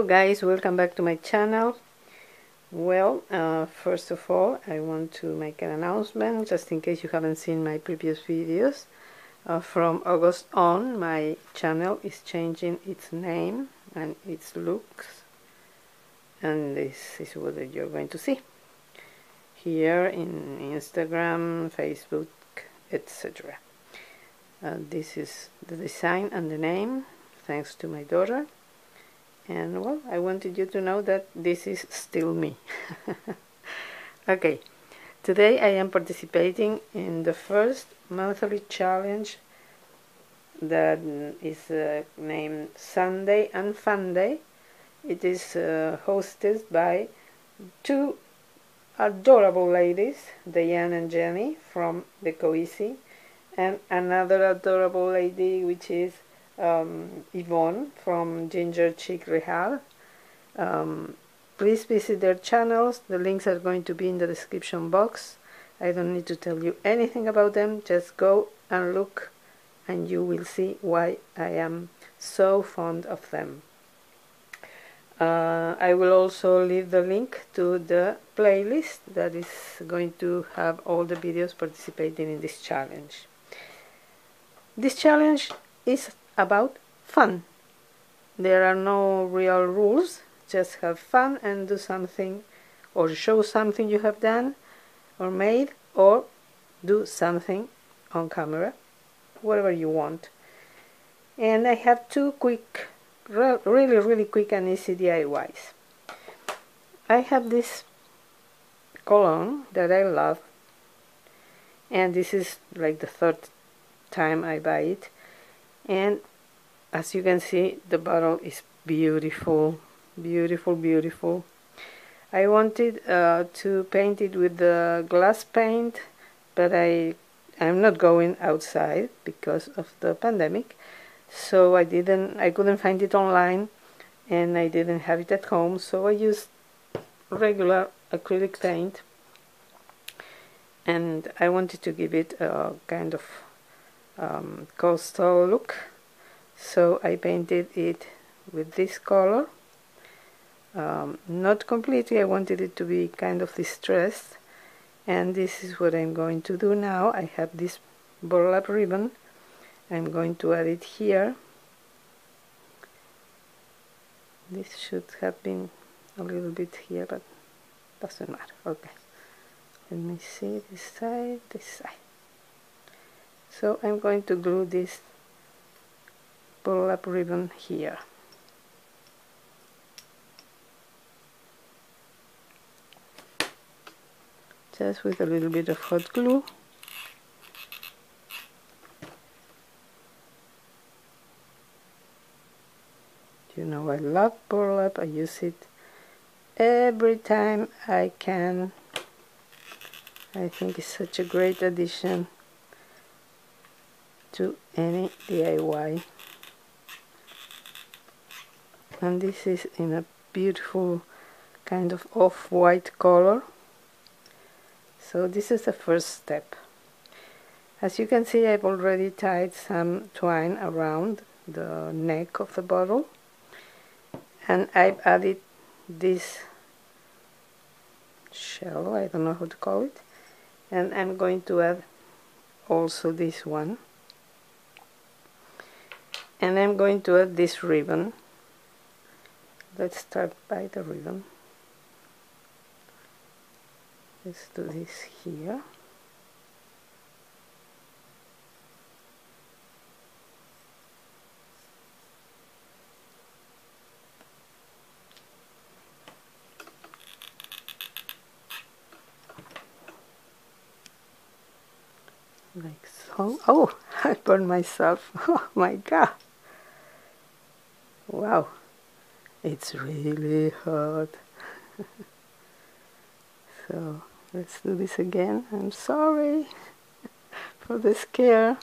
guys, welcome back to my channel. Well, first of all, I want to make an announcement just in case you haven't seen my previous videos. From August on, my channel is changing its name and its looks, and this is what you're going to see here in Instagram, Facebook, etc. This is the design and the name, thanks to my daughter. And well, I wanted you to know that this is still me. Okay, today I am participating in the first monthly challenge that is named Sunday and Funday. It is hosted by two adorable ladies, Diane and Jenny from Deco, and another adorable lady which is Yvonne from Chic Rehab. Please visit their channels. The links are going to be in the description box. I don't need to tell you anything about them. Just go and look and you will see why I am so fond of them. I will also leave the link to the playlist that is going to have all the videos participating in this challenge. This challenge is about fun. There are no real rules, just have fun and do something or show something you have done or made, or do something on camera, whatever you want. And I have two quick, really quick and easy DIYs. I have this cologne that I love, and this is like the third time I buy it. And as you can see, the bottle is beautiful. I wanted to paint it with the glass paint, but I'm not going outside because of the pandemic, so I couldn't find it online, and I didn't have it at home, so I used regular acrylic paint, and I wanted to give it a kind of coastal look, so I painted it with this color. Not completely, I wanted it to be kind of distressed, and this is what I'm going to do now. I have this burlap ribbon. I'm going to add it here. This should have been a little bit here, but doesn't matter. Okay, let me see this side, this side. So I'm going to glue this burlap ribbon here. Just with a little bit of hot glue. You know I love burlap, I use it every time I can. I think it's such a great addition to any DIY. And this is in a beautiful kind of off-white color. So this is the first step. As you can see, I've already tied some twine around the neck of the bottle, and I've added this shell, I don't know how to call it, and I'm going to add also this one, and I'm going to add this ribbon. Let's start by the ribbon. Let's do this here. Like so. Oh, I burned myself. Oh my god. Wow. It's really hot. So let's do this again. I'm sorry for the scare.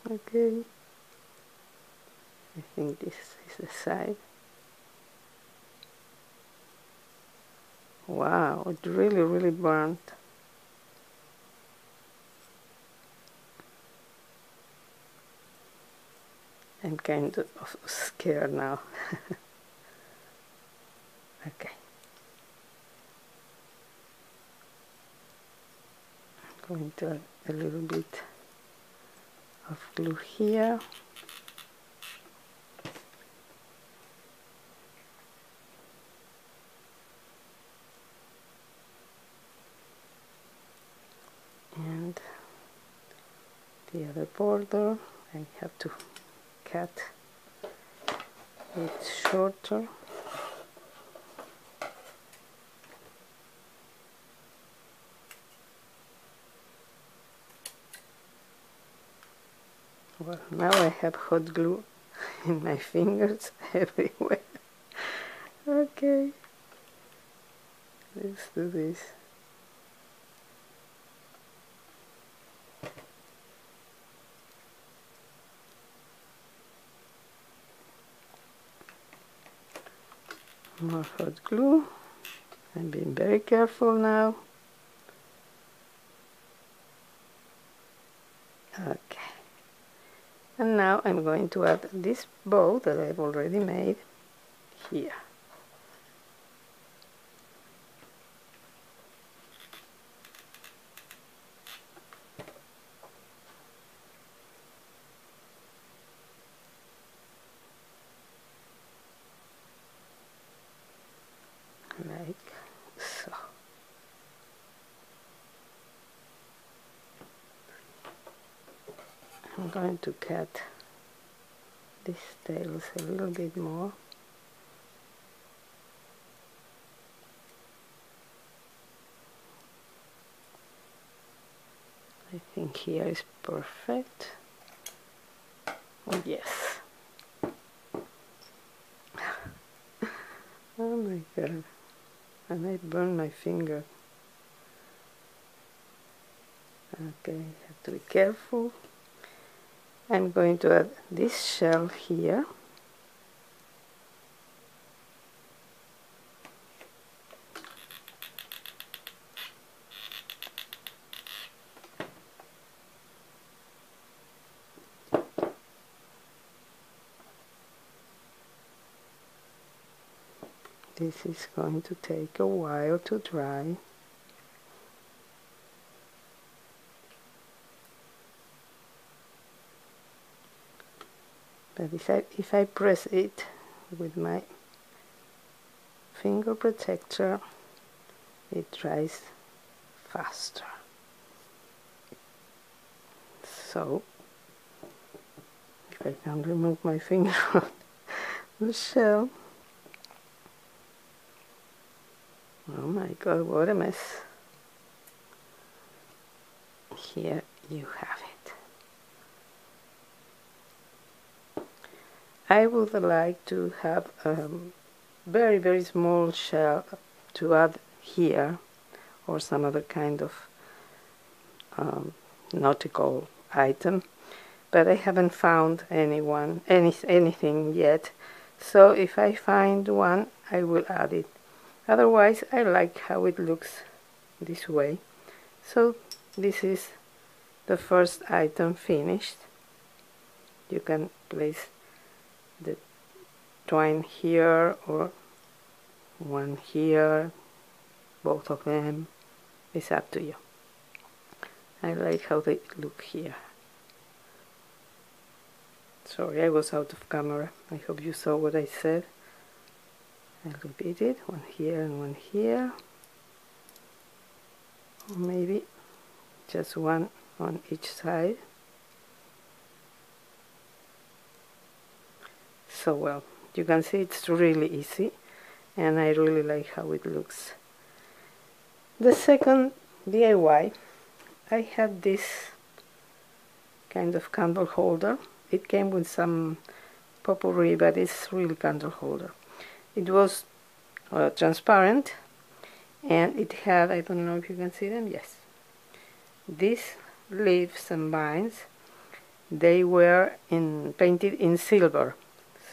Okay. I think this is the side. Wow, it really burnt. I'm kind of scared now. Okay. I'm going to add a little bit of glue here. And the other border, I have to cut it shorter. Well, now I have hot glue in my fingers everywhere. Okay, let's do this. More hot glue. I'm being very careful now. Okay. And now I'm going to add this bow that I've already made here. Like so. I'm going to cut these tails a little bit more. I think here is perfect. Oh, yes. Oh my god. And I burned my finger. Okay, have to be careful. I'm going to add this shell here. This is going to take a while to dry. But if I press it with my finger protector, it dries faster. So, if I can remove my finger from the shell. Oh my god, what a mess. Here you have it. I would like to have a very, very small shell to add here, or some other kind of nautical item, but I haven't found anything yet. So if I find one, I will add it. Otherwise, I like how it looks this way. So this is the first item finished. You can place the twine here or one here, both of them. It's up to you. I like how they look here. Sorry, I was out of camera. I hope you saw what I said. I'll repeat it, one here and one here, or maybe just one on each side. So well, you can see it's really easy, and I really like how it looks. The second DIY, I had this kind of candle holder. It came with some potpourri, but it's really candle holder. It was transparent, and it had, I don't know if you can see them, yes, these leaves and vines. They were painted in silver,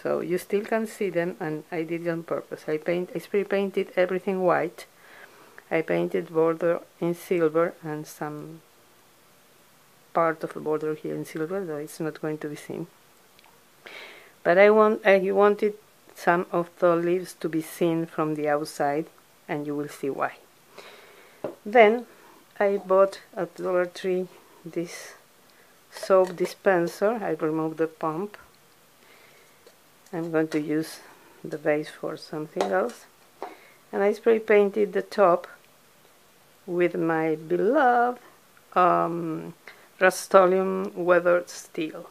so you still can see them, and I did it on purpose. I spray painted everything white. I painted border in silver and some part of the border here in silver, though it's not going to be seen. But I wanted some of the leaves to be seen from the outside, and you will see why. Then I bought at Dollar Tree this soap dispenser. I removed the pump. I'm going to use the base for something else. And I spray painted the top with my beloved Rust-Oleum weathered steel.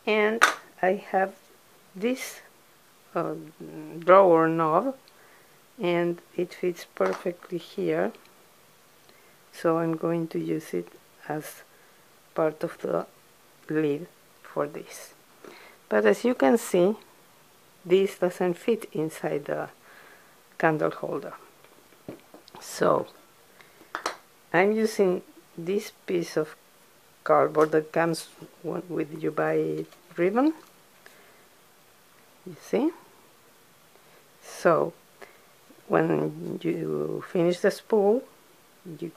And I have this drawer knob, and it fits perfectly here, so I'm going to use it as part of the lid for this. But as you can see, this doesn't fit inside the candle holder, so I'm using this piece of cardboard that comes with you buy ribbon, you see. So when you finish the spool, you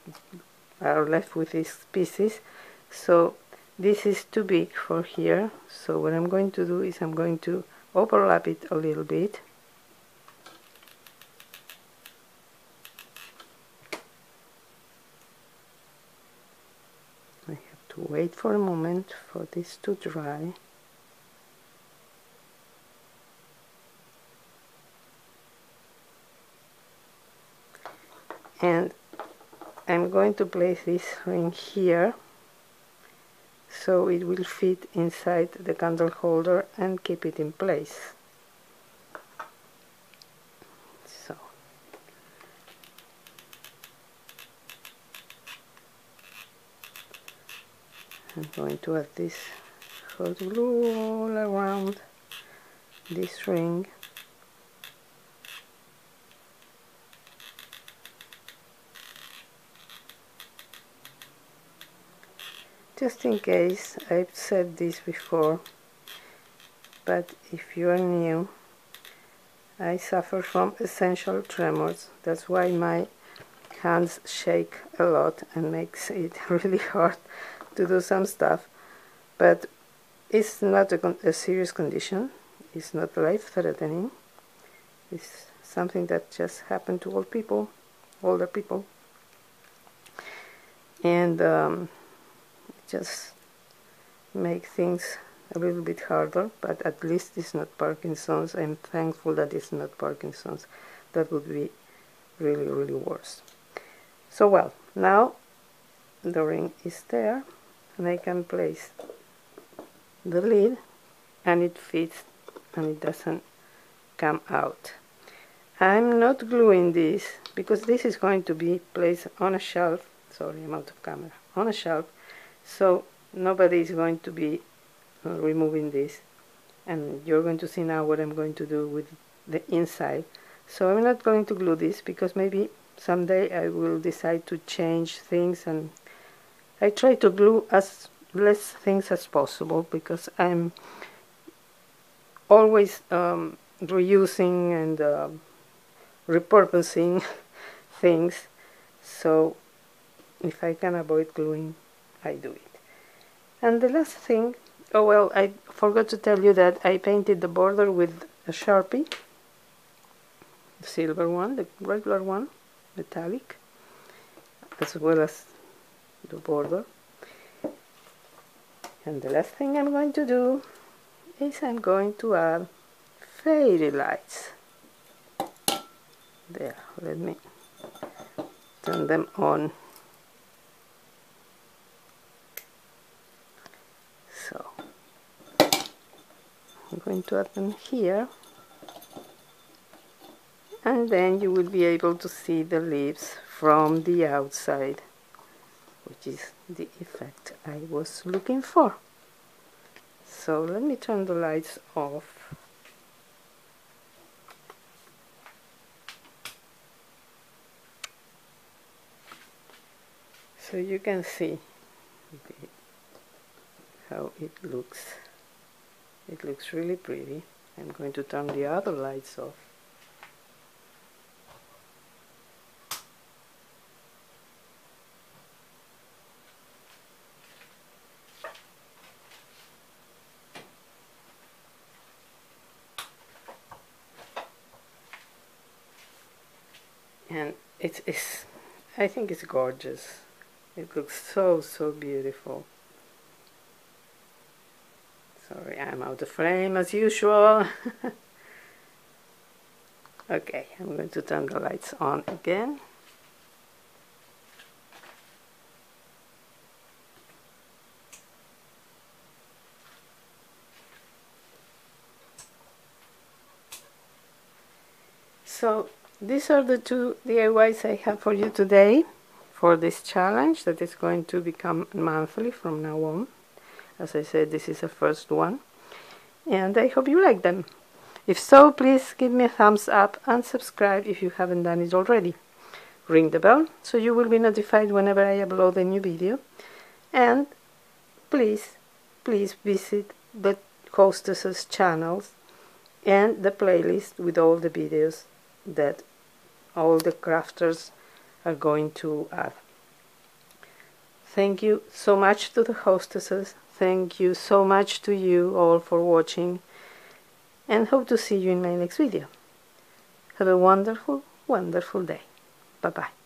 are left with these pieces. So this is too big for here, so what I'm going to do is I'm going to overlap it a little bit. I have to wait for a moment for this to dry. And I'm going to place this ring here so it will fit inside the candle holder and keep it in place. So I'm going to add this hot glue all around this ring. Just in case, I've said this before, but if you are new, I suffer from essential tremors. That's why my hands shake a lot and makes it really hard to do some stuff. But it's not a serious condition. It's not life-threatening. It's something that just happened to older people. And just make things a little bit harder, but at least it's not Parkinson's. I'm thankful that it's not Parkinson's. That would be really, really worse. So well, now the ring is there, and I can place the lid, and it fits, and it doesn't come out. I'm not gluing this, because this is going to be placed on a shelf. Sorry, I'm out of camera. On a shelf. So nobody is going to be removing this, and you're going to see now what I'm going to do with the inside. So I'm not going to glue this, because maybe someday I will decide to change things, and I try to glue as less things as possible, because I'm always reusing and repurposing things. So if I can avoid gluing, I do it. And the last thing, oh well, I forgot to tell you that I painted the border with a Sharpie, the silver one, the regular one, metallic, as well as the border. And the last thing I'm going to do is I'm going to add fairy lights. There, let me turn them on. So I'm going to add them here, and then you will be able to see the leaves from the outside, which is the effect I was looking for. So let me turn the lights off. So you can see how it looks. It looks really pretty. I'm going to turn the other lights off. it's I think it's gorgeous. It looks so beautiful. Sorry, I'm out of frame as usual. Okay, I'm going to turn the lights on again. So these are the two DIYs I have for you today for this challenge that is going to become monthly from now on. As I said, this is the first one, and I hope you like them. If so, please give me a thumbs up and subscribe if you haven't done it already. Ring the bell so you will be notified whenever I upload a new video, and please visit the hostesses' channels and the playlist with all the videos that all the crafters are going to add. Thank you so much to the hostesses. Thank you so much to you all for watching, and hope to see you in my next video. Have a wonderful day. Bye bye.